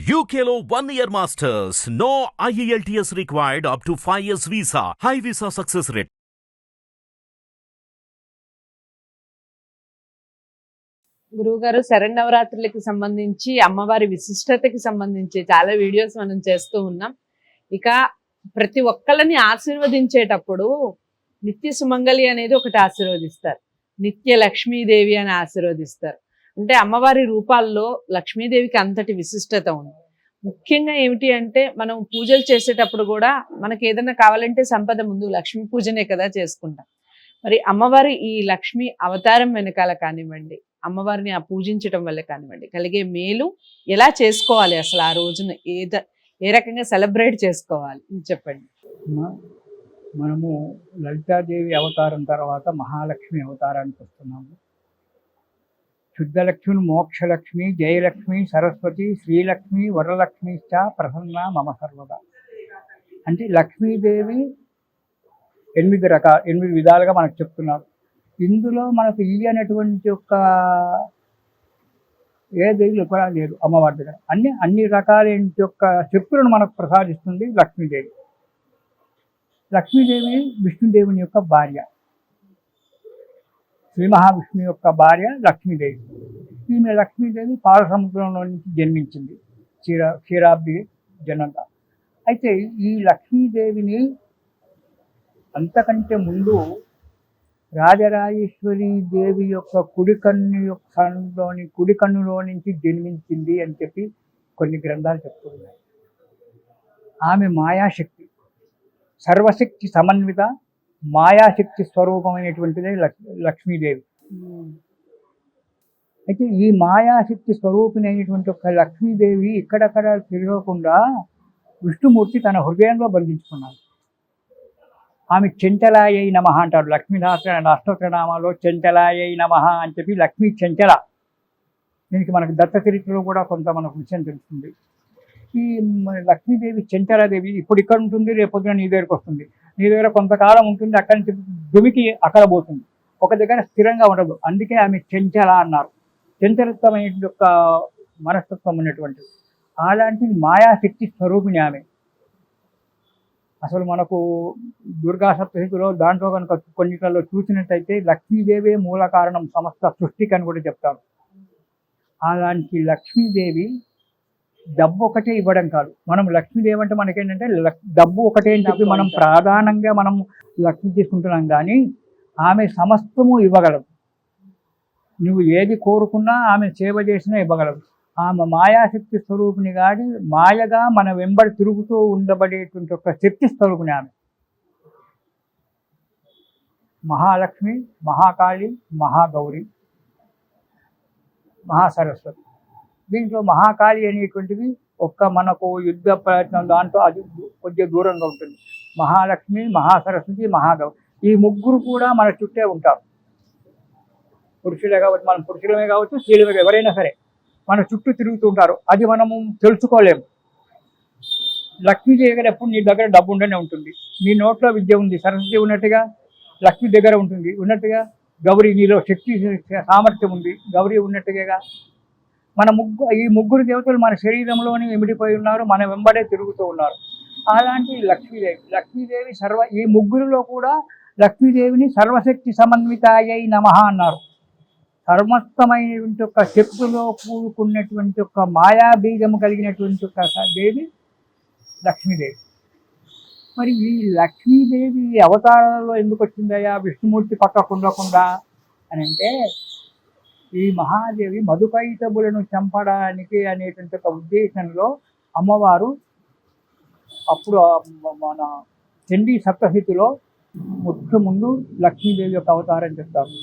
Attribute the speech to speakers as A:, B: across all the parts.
A: UKLO 1 year masters. No IELTS required up to 5 years visa. High visa success rate.
B: గురువుగారు శరన్నవరాత్రులకి సంబంధించి అమ్మవారి విశిష్టతకి సంబంధించి చాలా వీడియోస్ మనం చేస్తూ ఉన్నాం. ఇక ప్రతి ఒక్కళ్ళని ఆశీర్వదించేటప్పుడు నిత్య సుమంగళి అనేది ఒకటి ఆశీర్వదిస్తారు, నిత్య లక్ష్మీదేవి అని ఆశీర్వదిస్తారు. అంటే అమ్మవారి రూపాల్లో లక్ష్మీదేవికి అంతటి విశిష్టత ఉంది. ముఖ్యంగా ఏమిటి అంటే మనం పూజలు చేసేటప్పుడు కూడా మనకి ఏదైనా కావాలంటే సంపద ముందు లక్ష్మీ పూజనే కదా చేసుకుంటాం. మరి అమ్మవారి ఈ లక్ష్మీ అవతారం వెనకాల కానివ్వండి, అమ్మవారిని ఆ పూజించడం వల్ల కానివ్వండి కలిగే మేలు ఎలా చేసుకోవాలి, అసలు ఆ రోజున ఏ రకంగా సెలబ్రేట్ చేసుకోవాలి ఇది చెప్పండి.
C: మనము లలితాదేవి అవతారం తర్వాత మహాలక్ష్మి అవతారానికి వస్తున్నాము. శుద్ధలక్ష్మి, మోక్షలక్ష్మి, జయలక్ష్మి, సరస్వతి, శ్రీలక్ష్మి, వరలక్ష్మి ప్రసన్న మమ సర్వదా. అంటే లక్ష్మీదేవి 8 విధాలుగా మనకు చెప్తున్నారు. ఇందులో మనకు అనేటువంటి ఒక ఏ దేవులు కూడా లేదు అమ్మవారి దగ్గర. అన్ని రకాలైన యొక్క శక్తులను మనకు ప్రసాదిస్తుంది లక్ష్మీదేవి. లక్ష్మీదేవి విష్ణుదేవుని యొక్క భార్య, శ్రీ మహావిష్ణువు యొక్క భార్య లక్ష్మీదేవి. ఈమె లక్ష్మీదేవి పాలసముద్రంలో నుంచి జన్మించింది, క్షీరాబ్ది జనంగా. అయితే ఈ లక్ష్మీదేవిని అంతకంటే ముందు రాజరాజేశ్వరి దేవి యొక్క కుడి కన్నులో నుంచి జన్మించింది అని చెప్పి కొన్ని గ్రంథాలు చెప్తున్నాయి. ఆమె మాయాశక్తి, సర్వశక్తి సమన్విత మాయాశక్తి స్వరూపమైనటువంటిదే లక్ష్మీదేవి. అయితే ఈ మాయాశక్తి స్వరూపిణి అయినటువంటి ఒక లక్ష్మీదేవి ఇక్కడక్కడ తిరగకుండా విష్ణుమూర్తి తన హృదయంలో బంధించుకున్నాడు. ఆమె చెంచలాయై నమః అంటారు. లక్ష్మీదాస అష్టోత్తరనామాలో చెంచలాయై నమః అని చెప్పి లక్ష్మీ చెంచల. దీనికి మనకు దత్త చరిత్రలో కూడా కొంత మనకు విషయం తెలుస్తుంది. ఈ లక్ష్మీదేవి చెంచలాదేవి ఇప్పుడు ఇక్కడ ఉంటుంది, రేపొద్దున నీ దగ్గరకు వస్తుంది, నీ దగ్గర కొంతకాలం ఉంటుంది, అక్కడి నుంచి దుమికి అక్కడ పోతుంది, ఒక దగ్గర స్థిరంగా ఉండదు. అందుకే ఆమె చెంచల అన్నారు. చంచలత్వమైన యొక్క మనస్తత్వం ఉన్నటువంటిది. అలాంటి మాయాశక్తి స్వరూపిణి ఆమె. అసలు మనకు దుర్గా సప్తశతిలో దాంట్లో కనుక కొన్నిట్లలో చూసినట్టయితే లక్ష్మీదేవే మూల కారణం సమస్త సృష్టికి అని కూడా చెప్తారు. అలాంటి లక్ష్మీదేవి డబ్బు ఒకటే ఇవ్వడం కాదు. మనం లక్ష్మీదేవి అంటే మనకేంటంటే డబ్బు ఒకటే అని చెప్పి మనం ప్రధానంగా మనం లక్ష్మి తీసుకుంటున్నాం, కానీ ఆమె సమస్తము ఇవ్వగలదు. నువ్వు ఏది కోరుకున్నా ఆమె సేవ చేసినా ఇవ్వగలదు. ఆమె మాయాశక్తి స్వరూపిణి కాడి మాయగా మన వెంబడి తిరుగుతూ ఉండబడేటువంటి ఒక శక్తి స్వరూపిణి ఆమె. మహాలక్ష్మి, మహాకాళి, మహాగౌరి, మహాసరస్వతి. దీంట్లో మహాకాళి అనేటువంటిది మనకు యుద్ధ ప్రయత్నం దాంట్లో అది కొద్దిగా దూరంగా ఉంటుంది. మహాలక్ష్మి, మహాసరస్వతి, మహాగౌరి ఈ ముగ్గురు కూడా మన చుట్టే ఉంటారు. పురుషులే కావచ్చు, మనం పురుషులమే కావచ్చు, స్త్రీలమే ఎవరైనా సరే మన చుట్టూ తిరుగుతూ ఉంటారు. అది మనము తెలుసుకోలేము. లక్ష్మీదేవి దగ్గర ఎప్పుడు నీ దగ్గర డబ్బు ఉండనే ఉంటుంది, నీ నోట్లో విద్య ఉంది, సరస్వతి ఉన్నట్టుగా లక్ష్మీ దగ్గర ఉంటుంది, ఉన్నట్టుగా గౌరీ నీలో శక్తి సామర్థ్యం ఉంది, గౌరీ ఉన్నట్టుగా ఈ ముగ్గురు దేవతలు మన శరీరంలోనే ఇమిడిపోయి ఉన్నారు, మన వెంబడే తిరుగుతూ ఉన్నారు. అలాంటి లక్ష్మీదేవి ఈ ముగ్గురిలో కూడా లక్ష్మీదేవిని సర్వశక్తి సమన్వితాయై నమః అన్నారు. సర్వస్తమైనటువంటి ఒక శక్తిలో కూడుకున్నటువంటి ఒక మాయా బీజము కలిగినటువంటి ఒక దేవి లక్ష్మీదేవి. మరి ఈ లక్ష్మీదేవి అవతారాలలో ఎందుకు వచ్చిందయ్యా విష్ణుమూర్తి పక్కకు ఉండకుండా అని అంటే, ఈ మహాదేవి మధుకైటబులను చంపడానికి అనేటువంటి ఒక ఉద్దేశంలో అమ్మవారు అప్పుడు మన చండీ సప్తశతిలో ముందు లక్ష్మీదేవి యొక్క అవతారం చెప్తారు.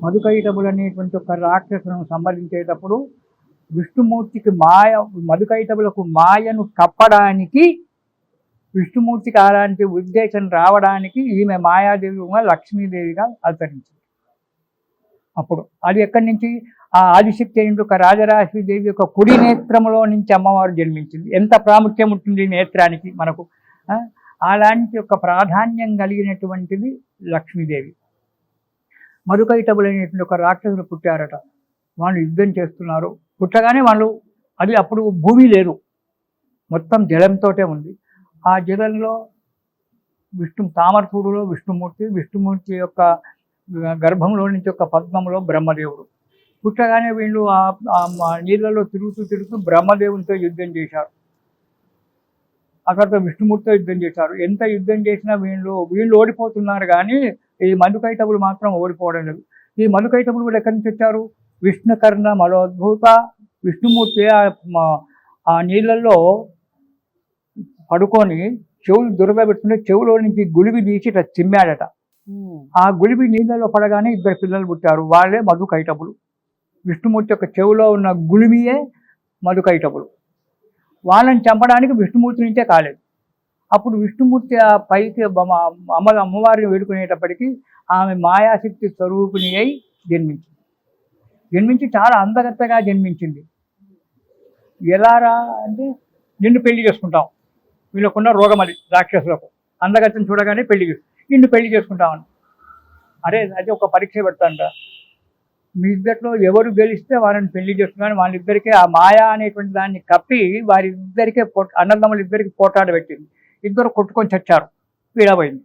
C: మధుకైటబులు అనేటువంటి ఒక రాక్షసులను సంహరించేటప్పుడు విష్ణుమూర్తికి మధుకైటబులకు మాయను కప్పడానికి విష్ణుమూర్తికి అలాంటి ఉద్దేశం రావడానికి ఈమె మాయాదేవిగా లక్ష్మీదేవిగా అవతరించింది. అప్పుడు అది ఎక్కడి నుంచి ఆ ఆదిశక్తి అయిన ఒక రాజరాజేశ్వరి యొక్క కుడి నేత్రంలో నుంచి అమ్మవారు జన్మించింది. ఎంత ప్రాముఖ్యం ఉంటుంది నేత్రానికి మనకు. అలాంటి ఒక ప్రాధాన్యం కలిగినటువంటిది లక్ష్మీదేవి. మధుకైటబులు అనేటువంటి ఒక రాక్షసులు పుట్టారట. వాళ్ళు యుద్ధం చేస్తున్నారు. పుట్టగానే వాళ్ళు అది అప్పుడు భూమి లేదు, మొత్తం జలంతోటే ఉంది. ఆ జలంలో తామరపూడిలో విష్ణుమూర్తి యొక్క గర్భంలో నుంచి ఒక పద్మంలో బ్రహ్మదేవుడు పుట్టగానే వీళ్ళు ఆ నీళ్ళలో తిరుగుతూ బ్రహ్మదేవునితో యుద్ధం చేశారు. అక్కడితో విష్ణుమూర్తితో యుద్ధం చేశారు. ఎంత యుద్ధం చేసినా వీళ్ళు ఓడిపోతున్నారు, కానీ ఈ మధుకైటవులు మాత్రం ఓడిపోవడం లేదు. ఈ మధుకైటవులు కూడా ఎక్కడి నుంచి వచ్చారు? విష్ణుకర్ణ మలోద్భూత. విష్ణుమూర్తి ఆ నీళ్ళల్లో పడుకొని చెవులు దురదబెట్టుకుని చెవులో నుంచి గులివి తీసి ఇట్లా చిమ్మాడట. ఆ గులివి నీళ్ళలో పడగానే 2 పిల్లలు పుట్టారు. వాళ్ళే మధుకైటవులు. విష్ణుమూర్తి యొక్క చెవులో ఉన్న గులివియే మధుకైటవులు. వాళ్ళని చంపడానికి విష్ణుమూర్తి నుంచే కాలేదు. అప్పుడు విష్ణుమూర్తి ఆ పైకి అమ్మవారిని వేడుకునేటప్పటికీ ఆమె మాయాశక్తి స్వరూపిణి అయి జన్మించి చాలా అందగత్తగా జన్మించింది. ఎలారా అంటే, నిన్ను పెళ్లి చేసుకుంటాం, వీళ్ళకున్న రోగం అది రాక్షసులకు, అందగత్తని చూడగానే నిన్ను పెళ్లి చేసుకుంటామని. అరే అది ఒక పరీక్ష పెడతాంట, మీ ఇద్దరిలో ఎవరు గెలిస్తే వాళ్ళని పెళ్లి చేసుకున్నాను. వాళ్ళిద్దరికీ ఆ మాయా అనేటువంటి దాన్ని కప్పి వారిద్దరికే అన్నదమ్ములు ఇద్దరికి పోటాడ పెట్టింది. ఇద్దరు కొట్టుకొని చచ్చారు, వీడబోయింది.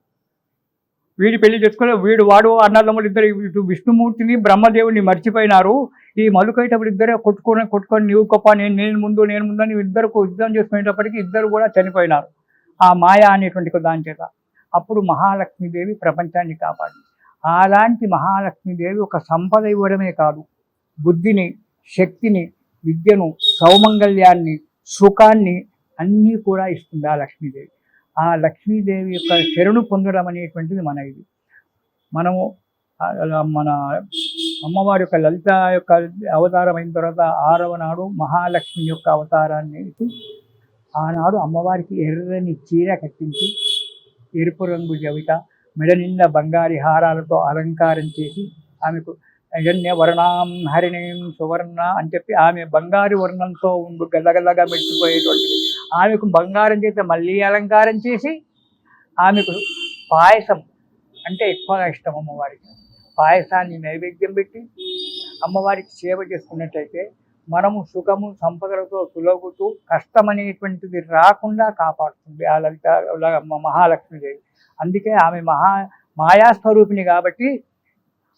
C: వీడి పెళ్లి చేసుకుని వాడు అన్నదమ్ములు ఇద్దరు ఇటు విష్ణుమూర్తిని బ్రహ్మదేవుని మర్చిపోయినారు. ఈ మధుకైటవులు ఇద్దరే కొట్టుకొని నీవు గొప్ప నేను ముందు అని ఇద్దరు యుద్ధం చేసుకునేటప్పటికీ ఇద్దరు కూడా చనిపోయినారు ఆ మాయా అనేటువంటి దాని చేత. అప్పుడు మహాలక్ష్మీదేవి ప్రపంచాన్ని కాపాడింది. అలాంటి మహాలక్ష్మీదేవి ఒక సంపద ఇవ్వడమే కాదు, బుద్ధిని, శక్తిని, విద్యను, సౌమంగళ్యాన్ని, సుఖాన్ని అన్నీ కూడా ఇస్తుంది ఆ లక్ష్మీదేవి. ఆ లక్ష్మీదేవి యొక్క శరణు పొందడం అనేటువంటిది మనము మన అమ్మవారి యొక్క లలిత యొక్క అవతారం అయిన తర్వాత 6వ నాడు మహాలక్ష్మి యొక్క అవతారాన్ని ఆనాడు అమ్మవారికి ఎర్రని చీర కట్టించి ఎరుపు రంగు జవిట మెడ నిండా బంగారి హారాలతో అలంకారం చేసి ఆమెకు అజన్య వర్ణాం హరిణీం సువర్ణ అని చెప్పి ఆమె బంగారు వర్ణంతో గల్లగల్లగా మెచ్చిపోయేటువంటిది. ఆమెకు బంగారం చేత మళ్ళీ అలంకారం చేసి ఆమెకు పాయసం అంటే ఎక్కువగా ఇష్టం అమ్మవారికి. పాయసాన్ని నైవేద్యం పెట్టి అమ్మవారికి సేవ చేసుకున్నట్టయితే మనము సుఖము సంపదలతో సులగుతూ కష్టం అనేటువంటిది రాకుండా కాపాడుతుంది ఆ లలిత మహాలక్ష్మీదేవి. అందుకే ఆమె మాయాస్వరూపిణి కాబట్టి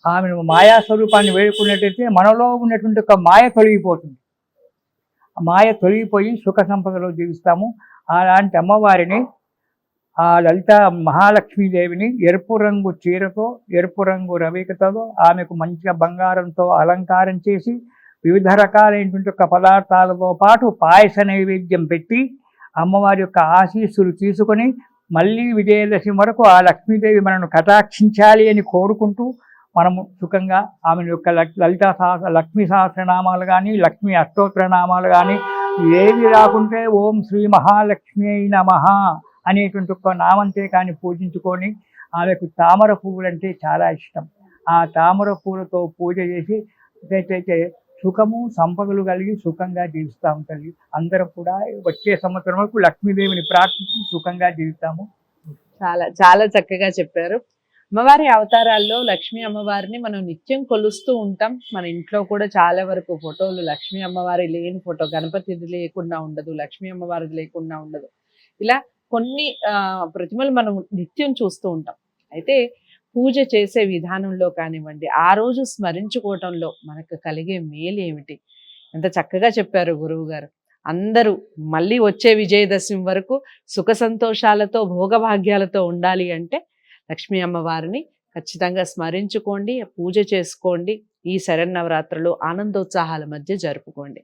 C: ఆమెను మాయాస్వరూపాన్ని వేడుకున్నట్టయితే మనలో ఉన్నటువంటి ఒక మాయ తొలగిపోతుంది. మాయ తొలగిపోయి సుఖ సంపదలో జీవిస్తాము. అలాంటి అమ్మవారిని ఆ లలిత మహాలక్ష్మీదేవిని ఎరుపు రంగు చీరతో ఎరుపు రంగు రవికతో ఆమెకు మంచిగా బంగారంతో అలంకారం చేసి వివిధ రకాలైనటువంటి ఒక పదార్థాలతో పాటు పాయస నైవేద్యం పెట్టి అమ్మవారి యొక్క ఆశీస్సులు తీసుకొని మళ్ళీ విజయదశమి వరకు ఆ లక్ష్మీదేవి మనను కటాక్షించాలి అని కోరుకుంటూ మనము సుఖంగా ఆమె యొక్క లక్ష్మీ సహస్రనామాలు కానీ లక్ష్మీ అష్టోత్తరనామాలు కానీ ఏది రాకుంటే ఓం శ్రీ మహాలక్ష్మి నమః అనేటువంటి ఒక నామంతే కానీ పూజించుకొని ఆమెకు తామర పువ్వులంటే చాలా ఇష్టం. ఆ తామర పువ్వులతో పూజ చేసి అయితే సుఖము సంపదలు కలిగి సుఖంగా జీవిస్తూ ఉంటుంది. అందరం కూడా వచ్చే సంవత్సరం వరకు లక్ష్మీదేవిని ప్రార్థించి సుఖంగా జీవిస్తాము.
B: చాలా చాలా చక్కగా చెప్పారు. అమ్మవారి అవతారాల్లో లక్ష్మీ అమ్మవారిని మనం నిత్యం కొలుస్తూ ఉంటాం. మన ఇంట్లో కూడా చాలా వరకు ఫోటోలు లక్ష్మీ అమ్మవారి లేని ఫోటో, గణపతిది లేకుండా ఉండదు, లక్ష్మీ అమ్మవారిది లేకుండా ఉండదు. ఇలా కొన్ని ప్రతిమలు మనం నిత్యం చూస్తూ ఉంటాం. అయితే పూజ చేసే విధానంలో కానివ్వండి, ఆ రోజు స్మరించుకోవటంలో మనకు కలిగే మేలు ఏమిటి, ఎంత చక్కగా చెప్పారు గురువు గారు. అందరూ మళ్ళీ వచ్చే విజయదశమి వరకు సుఖ సంతోషాలతో భోగభాగ్యాలతో ఉండాలి అంటే లక్ష్మీ అమ్మవారిని ఖచ్చితంగా స్మరించుకోండి, పూజ చేసుకోండి. ఈ శరన్నవరాత్రులు ఆనందోత్సాహాల మధ్య జరుపుకోండి.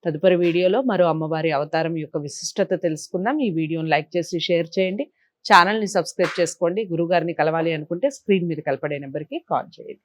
B: తదుపరి వీడియోలో మరో అమ్మవారి అవతారం యొక్క విశిష్టత తెలుసుకుందాం. ఈ వీడియోని లైక్ చేసి షేర్ చేయండి. ఛానల్ని సబ్స్క్రైబ్ చేసుకోండి. గురుగారిని కలవాలి అనుకుంటే స్క్రీన్ మీద కలపడే నెంబర్కి కాల్ చేయండి.